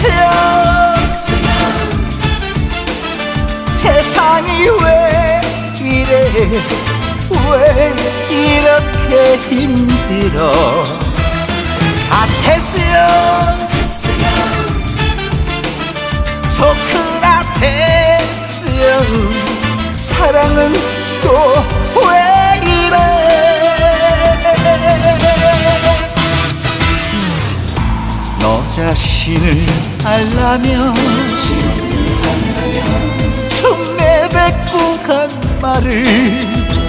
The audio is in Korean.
같았으면 세상이 왜 이래 왜 이렇게 힘들어 같았으면 소크라테스형 사랑은 또 왜 이래 너 자신을 알라면 툭 내뱉고 간 말을